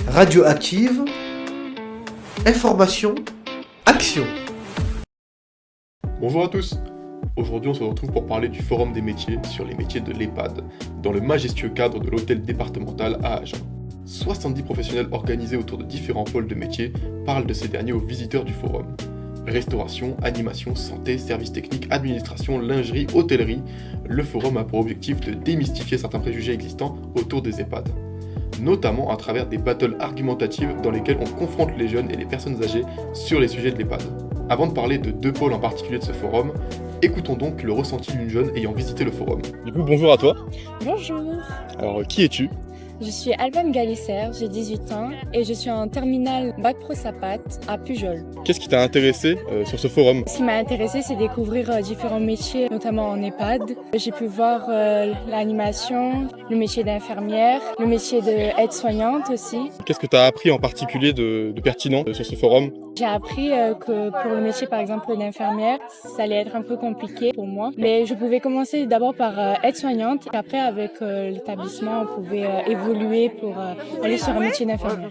Radioactive, information, action. Bonjour à tous. Aujourd'hui on se retrouve pour parler du Forum des métiers sur les métiers de l'EHPAD, dans le majestueux cadre de l'hôtel départemental à Agen. 70 professionnels organisés autour de différents pôles de métiers parlent de ces derniers aux visiteurs du forum. Restauration, animation, santé, services techniques, administration, lingerie, hôtellerie, le forum a pour objectif de démystifier certains préjugés existants autour des EHPAD, notamment à travers des battles argumentatives dans lesquelles on confronte les jeunes et les personnes âgées sur les sujets de l'EHPAD. Avant de parler de deux pôles en particulier de ce forum, écoutons donc le ressenti d'une jeune ayant visité le forum. Du coup, bonjour à toi. Bonjour. Alors, qui es-tu ? Je suis Alban Galisser, j'ai 18 ans et je suis en terminale Bac Pro Sapat à Pujol. Qu'est-ce qui t'a intéressé sur ce forum ? Ce qui m'a intéressée, c'est découvrir différents métiers, notamment en EHPAD. J'ai pu voir l'animation, le métier d'infirmière, le métier d'aide-soignante aussi. Qu'est-ce que tu as appris en particulier de pertinent sur ce forum ? J'ai appris que pour le métier par exemple d'infirmière, ça allait être un peu compliqué pour moi. Mais je pouvais commencer d'abord par aide-soignante et après avec l'établissement on pouvait évoluer pour aller sur un métier d'infirmière.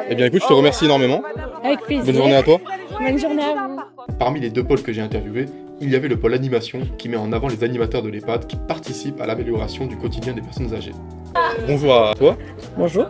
Eh bien écoute, je te remercie énormément. Avec plaisir. Bonne journée à toi. Bonne journée à vous. Parmi les deux pôles que j'ai interviewés, il y avait le pôle animation qui met en avant les animateurs de l'EHPAD qui participent à l'amélioration du quotidien des personnes âgées. Bonjour à toi. Bonjour.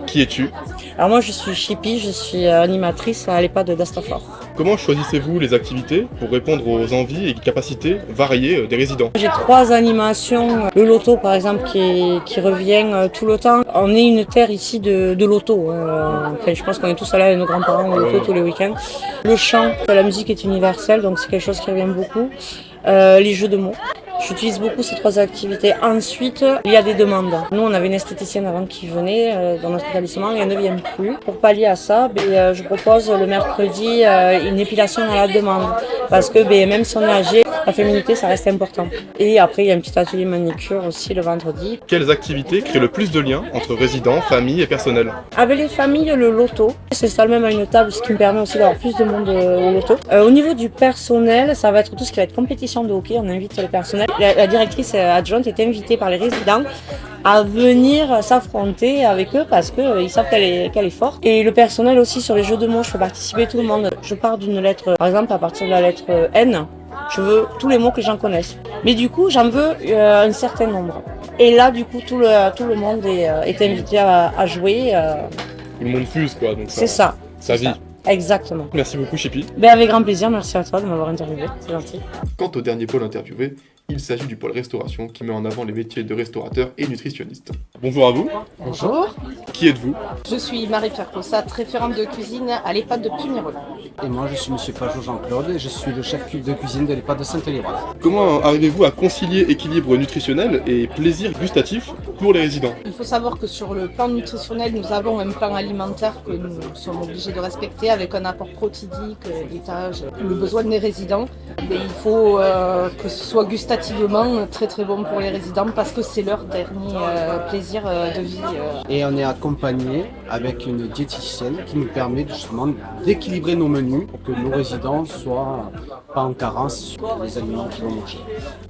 Qui es-tu ? Alors moi je suis Chippy, je suis animatrice à l'EHPAD d'Astafort. Comment choisissez-vous les activités pour répondre aux envies et capacités variées des résidents ? J'ai 3 animations. Le loto par exemple qui revient tout le temps. On est une terre ici de loto. Enfin, je pense qu'on est tous allés avec nos grands-parents au loto tous les week-ends. Le chant, la musique est universelle donc c'est quelque chose qui revient beaucoup. Les jeux de mots. J'utilise beaucoup ces 3 activités. Ensuite, il y a des demandes. Nous, on avait une esthéticienne avant qui venait dans notre établissement et elle ne vient plus. Pour pallier à ça, je propose le mercredi une épilation à la demande. Parce que même si on est âgé, la féminité, ça reste important. Et après, il y a un petit atelier manicure aussi le vendredi. Quelles activités créent le plus de liens entre résidents, familles et personnel ? Avec les familles, le loto. C'est ça même à une table, ce qui me permet aussi d'avoir plus de monde au loto. Au niveau du personnel, ça va être tout ce qui va être compétition de hockey. On invite le personnel. La directrice adjointe est invitée par les résidents à venir s'affronter avec eux parce qu'ils savent qu'elle est forte. Et le personnel aussi sur les jeux de mots, je fais participer tout le monde. Je pars d'une lettre, par exemple à partir de la lettre N, je veux tous les mots que j'en connaisse. Mais du coup, j'en veux un certain nombre. Et là, du coup, tout le monde est invité à jouer. Tout le monde fuse quoi, donc c'est ça. Ça vit. Exactement. Merci beaucoup Chippy. Avec grand plaisir, merci à toi de m'avoir interviewé, c'est gentil. Quant au dernier pôle interviewé, il s'agit du pôle restauration qui met en avant les métiers de restaurateur et nutritionniste. Bonjour à vous. Bonjour. Qui êtes-vous ? Je suis Marie-Pierre Cossat, référente de cuisine à l'EHPAD de Pumérol. Et moi, je suis Monsieur Pajot Jean-Claude et je suis le chef de cuisine de l'EHPAD de Sainte-Liroise. Comment arrivez-vous à concilier équilibre nutritionnel et plaisir gustatif pour les résidents ? Il faut savoir que sur le plan nutritionnel, nous avons un plan alimentaire que nous sommes obligés de respecter avec un apport protidique, laitage, le besoin des résidents. Mais il faut que ce soit gustativement très très bon pour les résidents parce que c'est leur dernier plaisir de vie. Et on est accompagné avec une diététicienne qui nous permet justement d'équilibrer nos menus pour que nos résidents soient pas en carence sur les aliments qu'ils vont manger.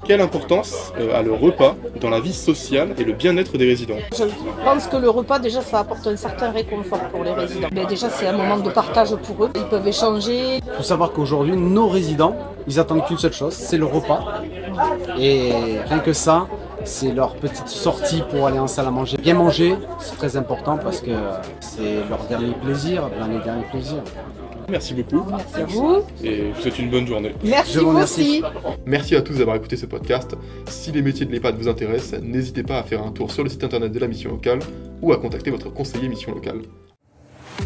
Quelle importance a le repas dans la vie sociale et le bien-être des résidents ? Je pense que le repas, déjà, ça apporte un certain réconfort pour les résidents. Mais déjà, c'est un moment de partage pour eux. Ils peuvent échanger. Il faut savoir qu'aujourd'hui, nos résidents, ils attendent qu'une seule chose, c'est le repas. Et rien que ça, c'est leur petite sortie pour aller en salle à manger. Bien manger, c'est très important parce que c'est leur dernier plaisir, l'un des derniers plaisirs. Merci beaucoup. Merci à vous. Et je vous souhaite une bonne journée. Merci Je vous vous remercie. aussi. Merci à tous d'avoir écouté ce podcast. Si les métiers de l'EHPAD vous intéressent, n'hésitez pas à faire un tour sur le site internet de la mission locale ou à contacter votre conseiller mission locale.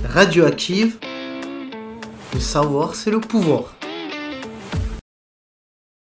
Radioactive, le savoir c'est le pouvoir.